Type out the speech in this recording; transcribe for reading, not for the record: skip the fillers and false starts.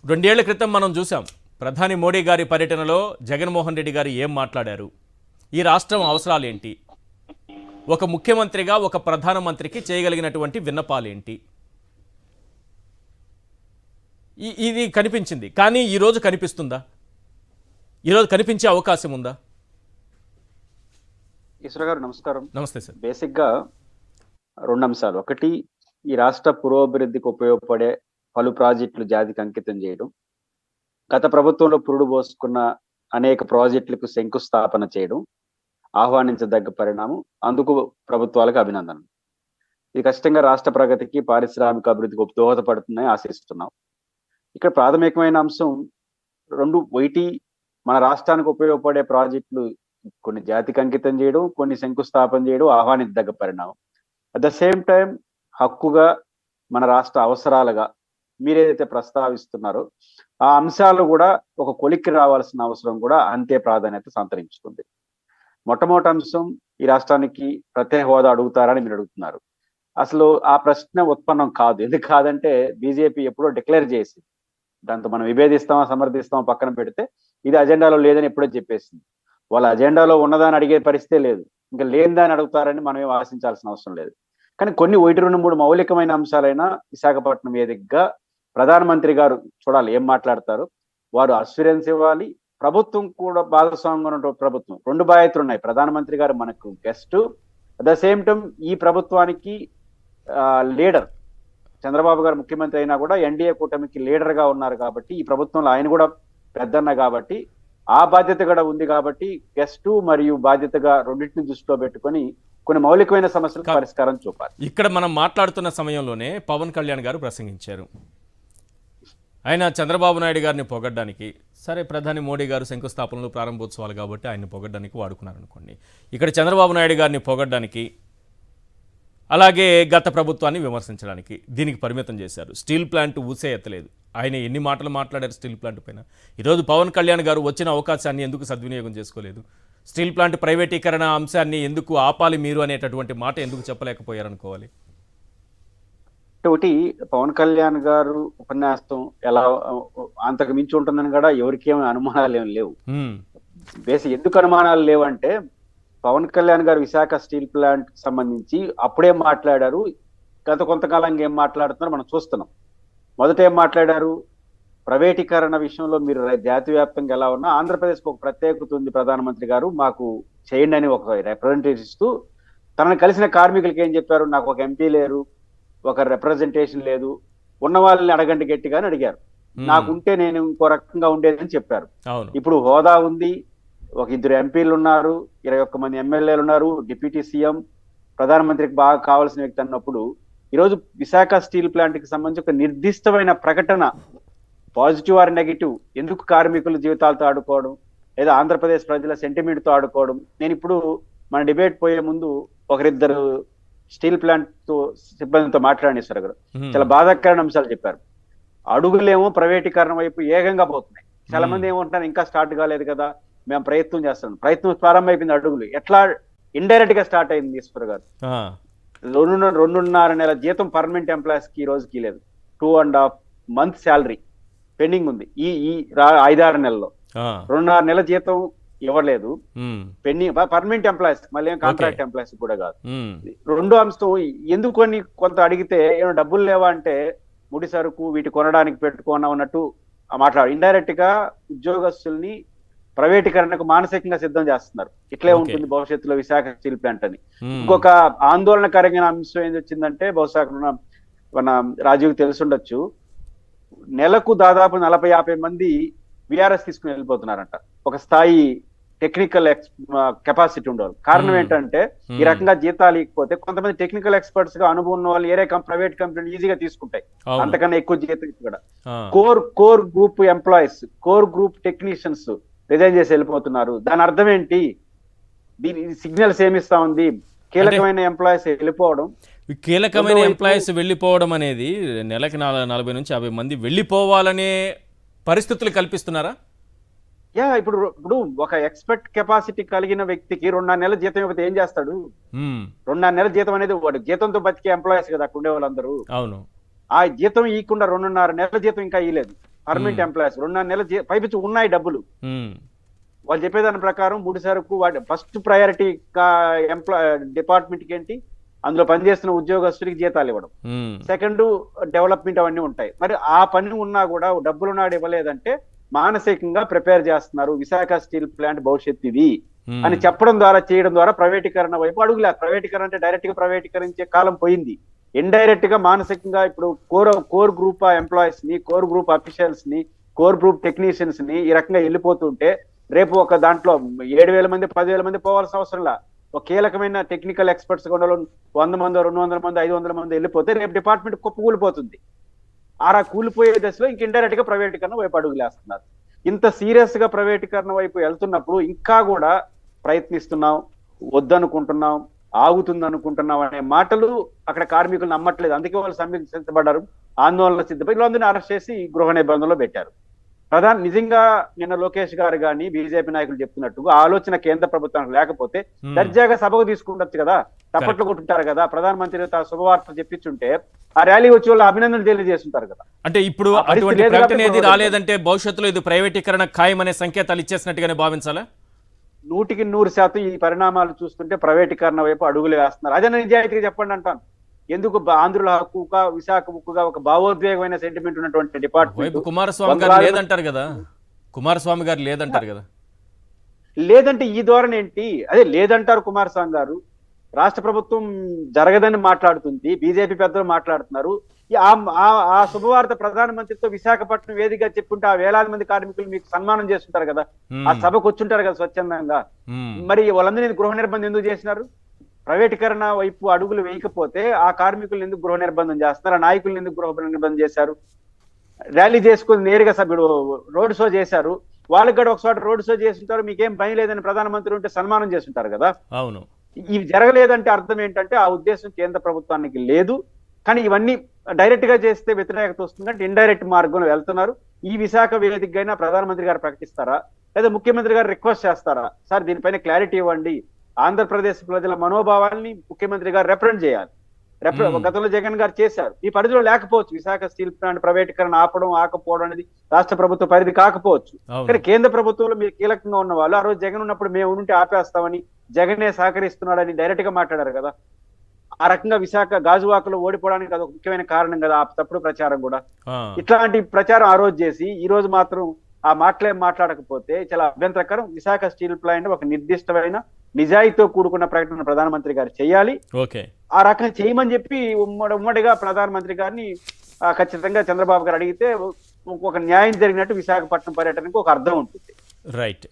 రెండేళ్ల క్రితం మనం చూసాం ప్రధాని మోడీ గారి పర్యటనలో జగన్మోహన్ రెడ్డి గారు ఏం మాట్లాడారు, ఈ రాష్ట్రం అవసరాలు ఏంటి, ఒక ముఖ్యమంత్రిగా ఒక ప్రధానమంత్రికి చేయగలిగినటువంటి విన్నపాలేంటి, ఇది కనిపించింది. కానీ ఈరోజు కనిపిస్తుందా? ఈరోజు కనిపించే అవకాశం ఉందా? ఈశ్వర్ గారు నమస్కారం. నమస్తే సార్. బేసిక్గా రెండు అంశాలు. ఒకటి, ఈ రాష్ట్ర పురోభివృద్ధికి ఉపయోగపడే పలు ప్రాజెక్టులు జాతికి అంకితం చేయడం, గత ప్రభుత్వంలో పురుడు పోసుకున్న అనేక ప్రాజెక్టులకు శంకుస్థాపన చేయడం ఆహ్వానించదగ్గ పరిణామం. అందుకు ప్రభుత్వాలకు అభినందనలు. ఇది ఖచ్చితంగా రాష్ట్ర ప్రగతికి, పారిశ్రామిక అభివృద్ధికి దోహదపడుతుందని ఆశిస్తున్నాం. ఇక్కడ ప్రాథమికమైన అంశం రెండు. ఒకటి, మన రాష్ట్రానికి ఉపయోగపడే ప్రాజెక్టులు కొన్ని జాతికి అంకితం చేయడం, కొన్ని శంకుస్థాపన చేయడం ఆహ్వానించదగ్గ పరిణామం. అట్ ద సేమ్ టైం హక్కుగా, మన రాష్ట్ర అవసరాలుగా మీరేదైతే ప్రస్తావిస్తున్నారో ఆ అంశాలు కూడా ఒక కొలిక్కి రావాల్సిన అవసరం కూడా అంతే ప్రాధాన్యత సంతరించుకుంది. మొట్టమొదటి అంశం, ఈ రాష్ట్రానికి ప్రత్యేక హోదా అడుగుతారని మీరు అడుగుతున్నారు. అసలు ఆ ప్రశ్న ఉత్పన్నం కాదు. ఎందుకు కాదంటే బీజేపీ ఎప్పుడో డిక్లేర్ చేసి, దాంతో మనం విభేదిస్తామా సమర్థిస్తామా పక్కన పెడితే, ఇది అజెండాలో లేదని ఎప్పుడో చెప్పేసింది. వాళ్ళ అజెండాలో ఉన్నదాన్ని అడిగే పరిస్థితే లేదు, ఇంకా లేని దాన్ని అడుగుతారని మనం ఏం ఆశించాల్సిన అవసరం లేదు. కానీ కొన్ని 1-2-3 మౌలికమైన అంశాలైనా విశాఖపట్నం వేదికగా ప్రధానమంత్రి గారు చూడాలి, ఏం మాట్లాడతారు. వారు అష్యూరెన్స్ ఇవ్వాలి. ప్రభుత్వం కూడా భాగస్వామ్యంగా ఉన్న ప్రభుత్వం, రెండు బాధ్యతలు ఉన్నాయి. ప్రధానమంత్రి గారు మనకు guest, at the same time ఈ ప్రభుత్వానికి లీడర్. చంద్రబాబు గారు ముఖ్యమంత్రి అయినా కూడా ఎన్డీఏ కూటమికి లీడర్ గా ఉన్నారు కాబట్టి, ఈ ప్రభుత్వంలో ఆయన కూడా పెద్దన్న కాబట్టి ఆ బాధ్యత కూడా ఉంది. కాబట్టి గెస్ట్ మరియు బాధ్యతగా రెండింటిని దృష్టిలో పెట్టుకొని కొన్ని మౌలికమైన సమస్యలకు పరిష్కారం చూపాలి. ఇక్కడ మనం మాట్లాడుతున్న సమయంలోనే పవన్ కళ్యాణ్ గారు ప్రసంగించారు. ఆయన చంద్రబాబు నాయుడు గారిని పొగడ్డానికి, సరే ప్రధాని మోడీ గారు శంకుస్థాపనలు ప్రారంభోత్సవాలు కాబట్టి ఆయన్ని పొగడ్డానికి వాడుకున్నారనుకోండి. ఇక్కడ చంద్రబాబు నాయుడు గారిని పొగడ్డానికి, అలాగే గత ప్రభుత్వాన్ని విమర్శించడానికి దీనికి పరిమితం చేశారు. స్టీల్ ప్లాంట్ ఊసే ఎత్తలేదు. ఆయన ఎన్ని మాటలు మాట్లాడారు స్టీల్ ప్లాంట్ పైన. ఈరోజు పవన్ కళ్యాణ్ గారు వచ్చిన అవకాశాన్ని ఎందుకు సద్వినియోగం చేసుకోలేదు? స్టీల్ ప్లాంట్ ప్రైవేటీకరణ అంశాన్ని ఎందుకు ఆపాలి మీరు అనేటటువంటి మాట ఎందుకు చెప్పలేకపోయారనుకోవాలి? ఒకటి, పవన్ కళ్యాణ్ గారు ఉపన్యాసం ఎలా అంతకు మించి ఉంటుందని కూడా ఎవరికేమీ అనుమానాలు ఏమి లేవు. ఎందుకు అనుమానాలు లేవంటే, పవన్ కళ్యాణ్ గారు విశాఖ స్టీల్ ప్లాంట్ సంబంధించి అప్పుడేం మాట్లాడారు, గత కొంతకాలంగా ఏం మాట్లాడుతున్నారో మనం చూస్తున్నాం. మొదట ఏం మాట్లాడారు, ప్రైవేటీకరణ విషయంలో మీరు జాతీయవ్యాప్తంగా ఎలా ఉన్నా ఆంధ్రప్రదేశ్కి ఒక ప్రత్యేకత ఉంది, ప్రధానమంత్రి గారు మాకు చేయండి అని ఒక రిప్రజెంటేషన్ ఇస్తూ, తనను కలిసిన కార్మికులకి ఏం చెప్పారు, నాకు ఒక ఎంపీ లేరు, ఒక రిప్రజెంటేషన్ లేదు, ఉన్న వాళ్ళని అడగండి గట్టిగా అని అడిగారు. నాకుంటే నేను ఇంకో రకంగా ఉండేదని చెప్పారు. ఇప్పుడు హోదా ఉంది, ఒక 2 ఎంపీలు ఉన్నారు, 21 మంది ఎమ్మెల్యేలు ఉన్నారు, డిప్యూటీ సీఎం, ప్రధానమంత్రికి బాగా కావాల్సిన వ్యక్తి అన్నప్పుడు, ఈరోజు విశాఖ స్టీల్ ప్లాంట్ కి సంబంధించి ఒక నిర్దిష్టమైన ప్రకటన, పాజిటివ్ ఆర్ నెగిటివ్, ఎందుకు కార్మికుల జీవితాలతో ఆడుకోవడం, లేదా ఆంధ్రప్రదేశ్ ప్రజల సెంటిమెంట్ తో ఆడుకోవడం. నేను ఇప్పుడు మన డిబేట్ పోయే ముందు ఒకరిద్దరు స్టీల్ ప్లాంట్ తో సిబ్బందితో మాట్లాడేశ్వర గారు చాలా బాధాకరమైన అంశాలు చెప్పారు. అడుగులేమో ప్రైవేటీకరణ వైపు ఏకంగా పోతున్నాయి. చాలా మంది ఏమంటున్నారు, ఇంకా స్టార్ట్ కాలేదు కదా, మేము ప్రయత్నం చేస్తున్నాం. ప్రయత్నం ప్రారంభమైపోయింది, అడుగులు ఎట్లా ఇండైరెక్ట్ గా స్టార్ట్ అయింది. ఈశ్వర్ గారు 2.5 నెలల జీతం పర్మనెంట్ ఎంప్లాయీస్ కి ఈ రోజుకి లేదు. 2.5 month శాలరీ పెండింగ్ ఉంది. ఈ 5-6 నెలల్లో 2.5 నెలల జీతం ఇవ్వలేదు పెండింగ్, పర్మనెంట్ ఎంప్లాయీస్, మళ్ళీ ఏం కాంట్రాక్ట్ ఎంప్లాయీస్ కూడా కాదు. రెండో అంశం, ఎందుకని కొంత అడిగితే ఏమైనా డబ్బులు లేవా అంటే, ముడి సరుకు వీటి కొనడానికి పెట్టుకున్నా ఉన్నట్టు మాట్లాడు. ఇండైరెక్ట్ గా ఉద్యోగస్తుల్ని ప్రైవేటీకరణకు మానసికంగా సిద్ధం చేస్తున్నారు. ఇట్లే ఉంటుంది భవిష్యత్తులో విశాఖ స్టీల్ ప్లాంట్ అని. ఇంకొక ఆందోళనకరమైన అంశం ఏం వచ్చిందంటే, బహుశా మన రాజీవ్ తెలుసుండొచ్చు, నెలకు దాదాపు 40-50 మంది విఆర్ఎస్ తీసుకుని వెళ్ళిపోతున్నారంట. ఒక స్థాయి టెక్నికల్ కెపాసిటీ ఉండేవాళ్ళు. కారణం ఏంటంటే, ఈ రకంగా జీతాలు ఇకపోతే కొంతమంది టెక్నికల్ ఎక్స్పర్ట్స్ గా అనుభవం ఉన్న వాళ్ళు ఏరే ప్రైవేట్ కంపెనీ ఈజీగా తీసుకుంటాయి, అంతకన్నా ఎక్కువ జీతం కూడా. Core group employees, core group technicians resign చేసి వెళ్ళిపోతున్నారు. దాని అర్థం ఏంటి? దీని సిగ్నల్స్ ఏమిస్తా ఉంది? కీలకమైన ఎంప్లాయీస్ వెళ్ళిపోవడం, కీలకమైన ఎంప్లాయీస్ వెళ్ళిపోవడం అనేది నెలకి 40 నుంచి 50 మంది వెళ్ళిపోవాలనే పరిస్థితులు కల్పిస్తున్నారా? ఇప్పుడు ఒక ఎక్స్పర్ట్ కెపాసిటీ కలిగిన వ్యక్తికి 2.5 నెలల జీతం ఇవ్వతే ఏం చేస్తాడు? 2.5 నెలల జీతం అనేది వాడు జీతంతో బతికే ఎంప్లాయీస్ కదా అక్కడ ఉండే వాళ్ళందరూ. అవును. ఆ జీతం ఇవ్వకుండా 2.5 నెలల జీతం ఇంకా ఇవ్వలేదు. పర్మనెంట్ ఎంప్లాయీస్ 2.5 నెలలు పైపించి ఉన్నాయి డబ్బులు. ఉమ్, వాళ్ళు చెప్పేదాని ప్రకారం ముడి సరుకు వాటి ఫస్ట్ ప్రయారిటీ డిపార్ట్మెంట్కి ఏంటి, అందులో పనిచేస్తున్న ఉద్యోగస్తుడికి జీతాలు ఇవ్వడం, ఉమ్, సెకండ్ డెవలప్మెంట్ అవన్నీ ఉంటాయి. మరి ఆ పని ఉన్నా కూడా డబ్బులు నాడు ఇవ్వలేదంటే మానసికంగా ప్రిపేర్ చేస్తున్నారు విశాఖ స్టీల్ ప్లాంట్ భవిష్యత్తు ఇది ఉమ్, అని చెప్పడం ద్వారా చేయడం ద్వారా ప్రైవేటీకరణ వైపు అడుగులే. ప్రైవేటీకరణ అంటే డైరెక్ట్ గా ప్రైవేటీకరించే కాలం పోయింది. ఇండైరెక్ట్ గా మానసికంగా ఇప్పుడు కోర్ గ్రూప్ ఎంప్లాయీస్ ని, కోర్ గ్రూప్ అఫీషియల్స్ ని, కోర్ గ్రూప్ టెక్నీషియన్స్ ని ఈ రకంగా వెళ్ళిపోతుంటే రేపు ఒక దాంట్లో 7,000 మంది 10,000 మంది పోవాల్సిన అవసరంలా ఒక కీలకమైన టెక్నికల్ ఎక్స్పర్ట్స్ కూడా 100 మంది 200 మంది 500 మంది వెళ్ళిపోతే రేపు డిపార్ట్మెంట్ కుప్పకూలిపోతుంది. ఆరా కూలిపోయే దశలో ఇంక ఇండైరెక్ట్ గా ప్రైవేటీకరణ వైపు అడుగులేస్తున్నారు. ఇంత సీరియస్ గా ప్రైవేటీకరణ వైపు వెళ్తున్నప్పుడు ఇంకా కూడా ప్రయత్నిస్తున్నాం, వద్దనుకుంటున్నాం, ఆగుతుంది అనుకుంటున్నాం అనే మాటలు అక్కడ కార్మికులు నమ్మట్లేదు. అందుకే వాళ్ళు సమ్మెకు సిద్ధపడ్డారు, ఆందోళన సిద్ధపడి వీళ్ళందరినీ అరెస్ట్ చేసి గృహ నిబంధనలో పెట్టారు. నిజంగా నిన్న లోకేష్ గారు కానీ బీజేపీ నాయకులు చెప్తున్నట్టు ఆలోచన కేంద్ర ప్రభుత్వానికి లేకపోతే దర్జాగా సభకు తీసుకుంటచ్చు కదా, తప్పట్లు కొట్టుంటారు కదా, ప్రధానమంత్రి శుభవార్త చెప్పించుంటే ఆ ర్యాలీ వచ్చి వాళ్ళు అభినందనలు తెలియజేస్తుంటారు కదా. అంటే ఇప్పుడు అటువంటి ప్రకటన ఏది రాలేదంటే భవిష్యత్తులో ఇది ప్రైవేటీకరణ ఖాయమనే సంకేతాలు ఇచ్చేసినట్టుగానే భావించాలా? 100% ఈ పరిణామాలు చూస్తుంటే ప్రైవేటీకరణ వైపు అడుగులు వేస్తున్నారు. అదే నిజాయితీగా చెప్పండి అంటాను. ఎందుకు ఆంధ్రుల హక్కుగా, విశాఖ హక్కుగా ఒక భావోద్వేగమైన సెంటిమెంట్ ఉన్నటువంటి డిపార్ట్మెంట్ కుమారస్వామి గారు లేదంటారు కదా, కుమారస్వామి గారు లేదంటారు కదా. లేదంటే ఈ ధోరణి ఏంటి? అదే లేదంటారు కుమారస్వామి గారు. రాష్ట్ర ప్రభుత్వం జరగదని మాట్లాడుతుంది, బీజేపీ పెద్దలు మాట్లాడుతున్నారు. ఆ శుభవార్త ప్రధానమంత్రితో విశాఖపట్నం వేదికగా చెప్పుంటే ఆ వేలాది మంది కార్మికులు మీకు సన్మానం చేస్తుంటారు కదా, ఆ సభకు వచ్చుంటారు కదా స్వచ్ఛందంగా. మరి వాళ్ళందరినీ గృహ నిర్బంధం ఎందుకు చేసినారు? ప్రైవేటీకరణ వైపు అడుగులు వేయకపోతే ఆ కార్మికులను ఎందుకు గృహ నిర్బంధం చేస్తున్నారు? ఆ నాయకులను ఎందుకు గృహ నిర్బంధం చేశారు? ర్యాలీ చేసుకుని నేరుగా సభ్యుడు రోడ్ షో చేశారు, వాళ్ళకి కూడా ఒకసారి రోడ్ షో చేస్తుంటారు, మీకేం పని లేదని ప్రధానమంత్రి ఉంటే సన్మానం చేస్తుంటారు కదా. అవును, ఇవి జరగలేదంటే అర్థం ఏంటంటే ఆ ఉద్దేశం కేంద్ర ప్రభుత్వానికి లేదు. కానీ ఇవన్నీ డైరెక్ట్ గా చేస్తే వ్యతిరేకత వస్తుందంటే ఇండైరెక్ట్ మార్గంలో వెళ్తున్నారు. ఈ విశాఖ వేదికైనా ప్రధానమంత్రి గారు ప్రకటిస్తారా, లేదా ముఖ్యమంత్రి గారు రిక్వెస్ట్ చేస్తారా, సార్ దీనిపైన క్లారిటీ ఇవ్వండి, ఆంధ్రప్రదేశ్ ప్రజల మనోభావాల్ని ముఖ్యమంత్రి గారు రిప్రజెంట్ చేయాలి. గతంలో జగన్ గారు చేశారు. ఈ పరిధిలో లేకపోవచ్చు, విశాఖ స్టీల్ ప్లాంట్ ప్రైవేటీకరణ ఆకపోవడం అనేది రాష్ట్ర ప్రభుత్వ పరిధి కాకపోవచ్చు. కానీ కేంద్ర ప్రభుత్వంలో మీరు కీలకంగా ఉన్న వాళ్ళు ఆ రోజు జగన్ ఉన్నప్పుడు మేము ఉంటే ఆపేస్తామని, జగనే సహకరిస్తున్నాడని డైరెక్ట్ గా మాట్లాడారు కదా. ఆ రకంగా విశాఖ గాజువాకలో ఓడిపోవడానికి అదొక ముఖ్యమైన కారణం కదా, ఆ తప్పుడు ప్రచారం కూడా. ఇట్లాంటి ప్రచారం ఆ రోజు చేసి ఈ రోజు మాత్రం ఆ మాట్లాడకపోతే చాలా అభ్యంతరకరం. విశాఖ స్టీల్ ప్లాంట్ ఒక నిర్దిష్టమైన నిజాయితీతో కూడుకున్న ప్రకటన ప్రధానమంత్రి గారు చేయాలి. ఆ రకంగా చేయమని చెప్పి ఉమ్మడిగా ప్రధానమంత్రి గారిని ఖచ్చితంగా చంద్రబాబు గారు అడిగితే ఒక న్యాయం జరిగినట్టు విశాఖపట్నం పర్యటనకు ఒక అర్థం ఉంటుంది. రైట్.